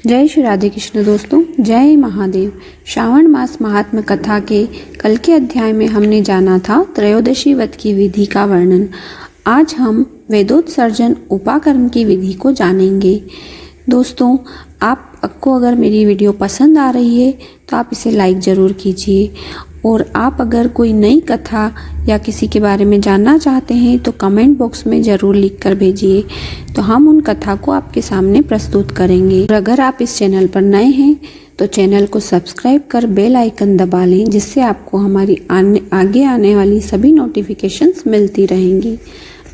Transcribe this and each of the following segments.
जय श्री राधे कृष्ण दोस्तों, जय महादेव। श्रावण मास महात्म्य कथा के कल के अध्याय में हमने जाना था त्रयोदशी व्रत की विधि का वर्णन। आज हम वेदोत्सर्जन उपाकर्म की विधि को जानेंगे। दोस्तों, आपको अगर मेरी वीडियो पसंद आ रही है तो आप इसे लाइक ज़रूर कीजिए, और आप अगर कोई नई कथा या किसी के बारे में जानना चाहते हैं तो कमेंट बॉक्स में ज़रूर लिख कर भेजिए, तो हम उन कथा को आपके सामने प्रस्तुत करेंगे। और अगर आप इस चैनल पर नए हैं तो चैनल को सब्सक्राइब कर बेल आइकन दबा लें, जिससे आपको हमारी आगे आने वाली सभी नोटिफिकेशंस मिलती रहेंगी।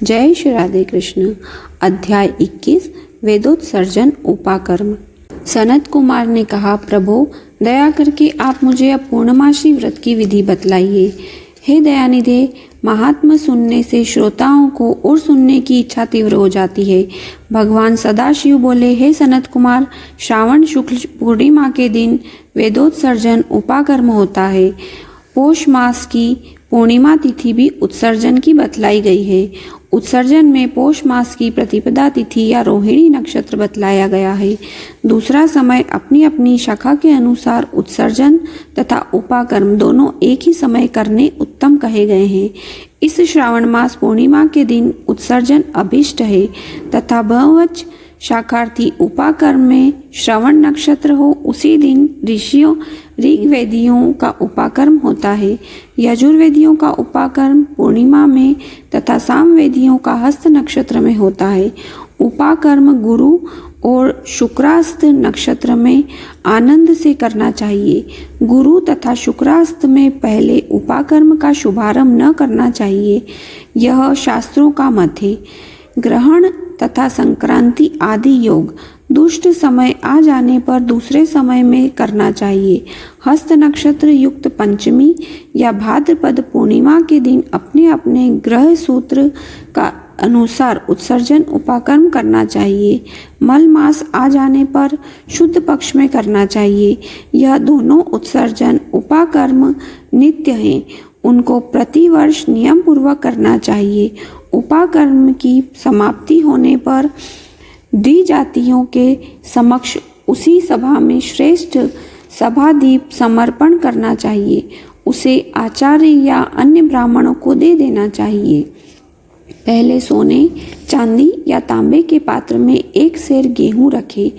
जय श्री राधे कृष्ण। अध्याय 21 वेदोत्सर्जन उपाकर्म। सनत कुमार ने कहा, प्रभु दया करके आप मुझे अब पूर्णमासी व्रत की विधि बतलाइए। हे दयानिधे, महात्मा सुनने से श्रोताओं को और सुनने की इच्छा तीव्र हो जाती है। भगवान सदाशिव बोले, हे सनत कुमार, श्रावण शुक्ल पूर्णिमा के दिन वेदोत्सर्जन उपाकर्म होता है। पौष मास की पूर्णिमा तिथि भी उत्सर्जन की बतलाई गई है। उत्सर्जन में पौष मास की प्रतिपदा तिथि या रोहिणी नक्षत्र बतलाया गया है। दूसरा समय अपनी अपनी शाखा के अनुसार उत्सर्जन तथा उपाकर्म दोनों एक ही समय करने उत्तम कहे गए हैं। इस श्रावण मास पूर्णिमा के दिन उत्सर्जन अभिष्ट है तथा बहुवच शाखार्थी उपाकर्म में श्रवण नक्षत्र हो उसी दिन ऋषियों ऋग्वेदियों का उपाकर्म होता है। यजुर्वेदियों का उपाकर्म पूर्णिमा में तथा सामवेदियों का हस्त नक्षत्र में होता है। उपाकर्म गुरु और शुक्रास्त नक्षत्र में आनंद से करना चाहिए। गुरु तथा शुक्रास्त में पहले उपाकर्म का शुभारंभ न करना चाहिए, यह शास्त्रों का मत है। ग्रहण तथा संक्रांति आदि योग दुष्ट समय आ जाने पर दूसरे समय में करना चाहिए। हस्त नक्षत्र युक्त पंचमी या भाद्रपद पूर्णिमा के दिन अपने अपने ग्रह सूत्र का अनुसार उत्सर्जन उपाकर्म करना चाहिए। मल मास आ जाने पर शुद्ध पक्ष में करना चाहिए। यह दोनों उत्सर्जन उपाकर्म नित्य हैं, उनको प्रतिवर्ष नियम पूर्वक करना चाहिए। उपाकर्म की समाप्ति होने पर द्विजातियों के समक्ष उसी सभा में श्रेष्ठ सभादीप समर्पण करना चाहिए। उसे आचार्य या अन्य ब्राह्मणों को दे देना चाहिए। पहले सोने, चांदी या तांबे के पात्र में एक सेर गेहूं रखे,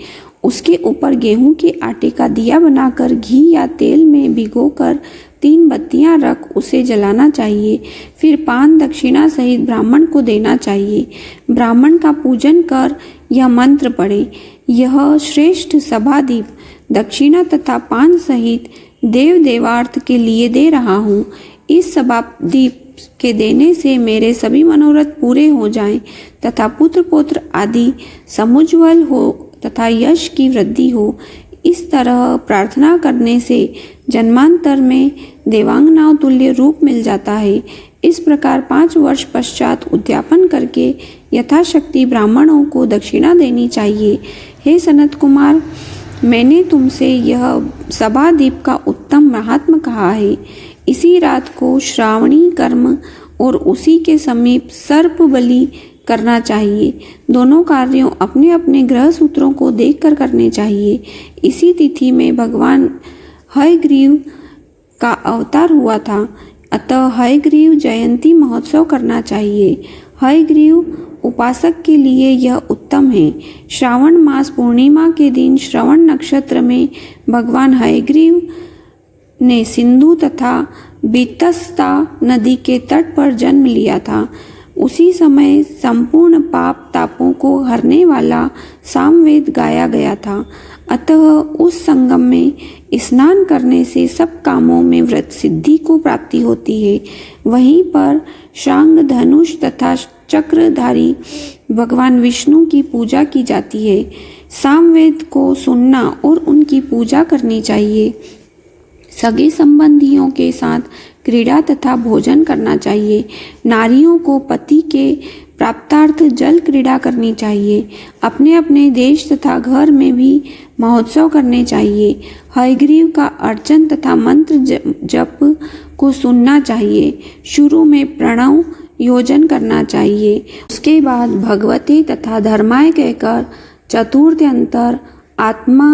उसके ऊपर गेहूं के आटे का दिया बनाकर घी या तेल में भिगोकर 3 बत्तियां रख उसे जलाना चाहिए। फिर पान दक्षिणा सहित ब्राह्मण को देना चाहिए। ब्राह्मण का पूजन कर यह मंत्र पढ़े, यह श्रेष्ठ सभादीप दक्षिणा तथा पान सहित देव देवार्थ के लिए दे रहा हूँ। इस सभादीप के देने से मेरे सभी मनोरथ पूरे हो जाएं तथा पुत्र पौत्र आदि समुज्वल हो तथा यश की वृद्धि हो। इस तरह प्रार्थना करने से जन्मांतर में देवांगनाओं तुल्य रूप मिल जाता है। इस प्रकार 5 वर्ष पश्चात उद्यापन करके यथाशक्ति ब्राह्मणों को दक्षिणा देनी चाहिए। हे सनत कुमार, मैंने तुमसे यह सभादीप का उत्तम महात्म कहा है। इसी रात को श्रावणी कर्म और उसी के समीप सर्प बलि करना चाहिए। दोनों कार्यों अपने अपने ग्रह सूत्रों को देखकर करने चाहिए। इसी तिथि में भगवान हयग्रीव का अवतार हुआ था, अतः हयग्रीव जयंती महोत्सव करना चाहिए। हयग्रीव उपासक के लिए यह उत्तम है। श्रावण मास पूर्णिमा के दिन श्रवण नक्षत्र में भगवान हयग्रीव ने सिंधु तथा बीतस्ता नदी के तट पर जन्म लिया था। उसी समय संपूर्ण पाप तापों को हरने वाला सामवेद गाया गया था। अतः उस संगम में स्नान करने से सब कामों में व्रत सिद्धि को प्राप्ति होती है। वहीं पर शांग धनुष तथा चक्रधारी भगवान विष्णु की पूजा की जाती है। सामवेद को सुनना और उनकी पूजा करनी चाहिए। सगे संबंधियों के साथ क्रीड़ा तथा भोजन करना चाहिए। नारियों को पति के प्राप्तार्थ जल क्रीड़ा करनी चाहिए। अपने अपने देश तथा घर में भी महोत्सव करने चाहिए। हयग्रीव का अर्चन तथा मंत्र जप को सुनना चाहिए। शुरू में प्रणव योजन करना चाहिए। उसके बाद भगवती तथा धर्माय कहकर चतुर्थ्यंतर आत्मा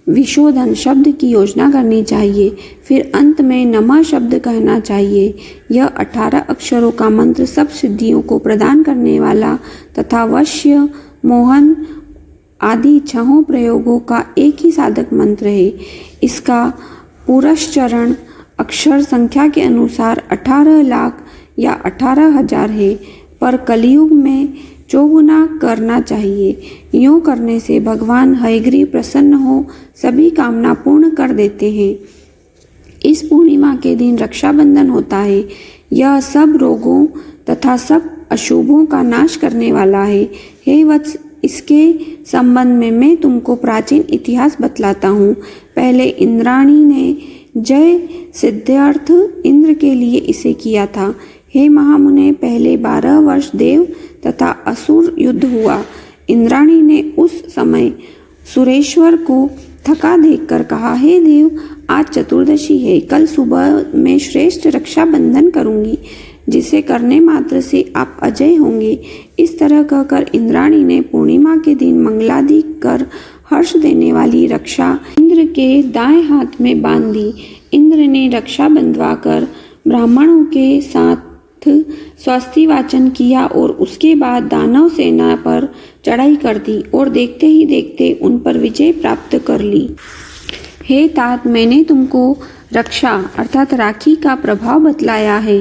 विशोधन शब्द की योजना करनी चाहिए। फिर अंत में नमः शब्द कहना चाहिए। यह 18 अक्षरों का मंत्र सब सिद्धियों को प्रदान करने वाला तथा वश्य, मोहन आदि 6 प्रयोगों का एक ही साधक मंत्र है। इसका पुरश्चरण अक्षर संख्या के अनुसार 18 लाख या 18,000 है, पर कलयुग में चौगुना करना चाहिए। यूँ करने से भगवान हयग्रीव प्रसन्न हो सभी कामना पूर्ण कर देते हैं। इस पूर्णिमा के दिन रक्षाबंधन होता है। यह सब रोगों तथा सब अशुभों का नाश करने वाला है। हे वत्स, इसके संबंध में मैं तुमको प्राचीन इतिहास बतलाता हूँ। पहले इंद्राणी ने जय सिद्धार्थ इंद्र के लिए इसे किया था। हे महामुने, पहले 12 वर्ष देव तथा असुर युद्ध हुआ। इंद्राणी ने उस समय सुरेश्वर को थका देखकर कहा, हे देव, आज चतुर्दशी है, कल सुबह मैं श्रेष्ठ रक्षाबंधन करूंगी, जिसे करने मात्र से आप अजय होंगे। इस तरह कहकर इंद्राणी ने पूर्णिमा के दिन मंगलादि कर हर्ष देने वाली रक्षा इंद्र के दाएं हाथ में बांध दी। इंद्र ने रक्षा बंधवाकर ब्राह्मणों के साथ स्वस्ति वाचन किया और उसके बाद दानव सेना पर चढ़ाई कर दी और देखते ही देखते उन पर विजय प्राप्त कर ली। हे तात, मैंने तुमको रक्षा अर्थात राखी का प्रभाव बतलाया है।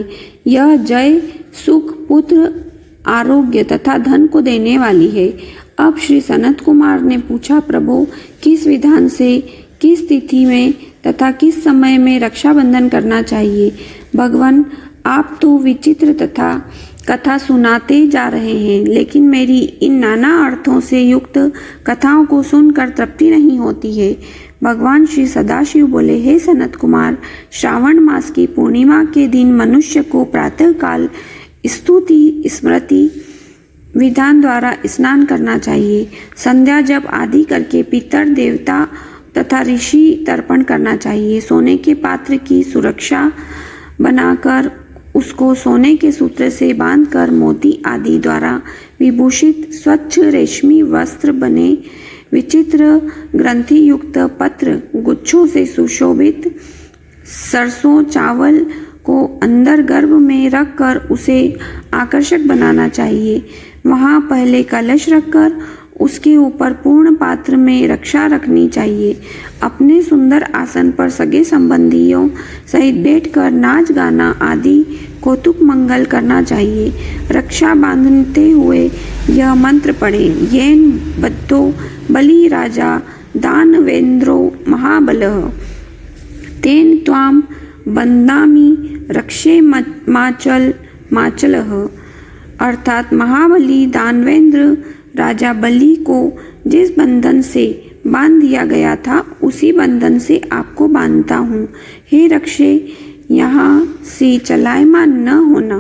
यह जय, सुख, पुत्र, आरोग्य तथा धन को देने वाली है। अब श्री सनत कुमार ने पूछा, प्रभु, किस विधान से, किस तिथि में तथा किस समय में रक्षाबंधन करना चाहिए? भगवान, आप तो विचित्र तथा कथा सुनाते जा रहे हैं, लेकिन मेरी इन नाना अर्थों से युक्त कथाओं को सुनकर तृप्ति नहीं होती है। भगवान श्री सदाशिव बोले, हे सनत कुमार, श्रावण मास की पूर्णिमा के दिन मनुष्य को प्रातः काल स्तुति स्मृति विधान द्वारा स्नान करना चाहिए। संध्या जप आदि करके पितर देवता तथा ऋषि तर्पण करना चाहिए। सोने के पात्र की सुरक्षा बनाकर उसको सोने के सूत्र से बांधकर मोती आदि द्वारा विभूषित स्वच्छ रेशमी वस्त्र बने विचित्र ग्रंथि युक्त पत्र गुच्छों से सुशोभित सरसों चावल को अंदर गर्भ में रखकर उसे आकर्षक बनाना चाहिए। वहाँ पहले कलश रखकर उसके ऊपर पूर्ण पात्र में रक्षा रखनी चाहिए। अपने सुंदर आसन पर सगे संबंधियों सहित बैठकर नाच गाना आदि कौतुक मंगल करना चाहिए। रक्षा बांधते हुए यह मंत्र पढ़े, येन बद्धो बलि राजा दानवेन्द्रो महाबलः तेन त्वाम बंदामि रक्षे माचलः। अर्थात महाबली दानवेंद्र राजा बलि को जिस बंधन से बांध दिया गया था उसी बंधन से आपको बांधता हूँ। हे रक्षे, यहाँ से चलायमान न होना।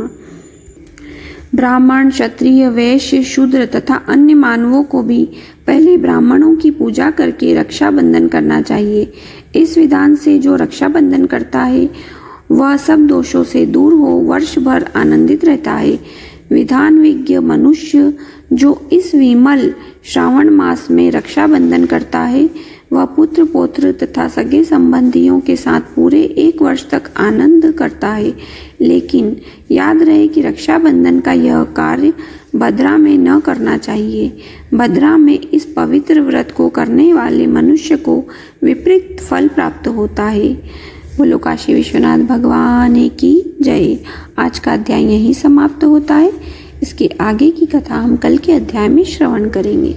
ब्राह्मण, क्षत्रिय, वैश्य, शूद्र तथा अन्य मानवों को भी पहले ब्राह्मणों की पूजा करके रक्षाबंधन करना चाहिए। इस विधान से जो रक्षाबंधन करता है वह सब दोषों से दूर हो वर्ष भर आनंदित रहता है। विधान विज्ञ मनुष्य जो इस विमल श्रावण मास में रक्षाबंधन करता है वह पुत्र पौत्र तथा सगे संबंधियों के साथ पूरे 1 वर्ष तक आनंद करता है। लेकिन याद रहे कि रक्षाबंधन का यह कार्य भद्रा में न करना चाहिए। भद्रा में इस पवित्र व्रत को करने वाले मनुष्य को विपरीत फल प्राप्त होता है। बोलो काशी विश्वनाथ भगवान की जय। आज का अध्याय यहीं समाप्त होता है। इसके आगे की कथा हम कल के अध्याय में श्रवण करेंगे।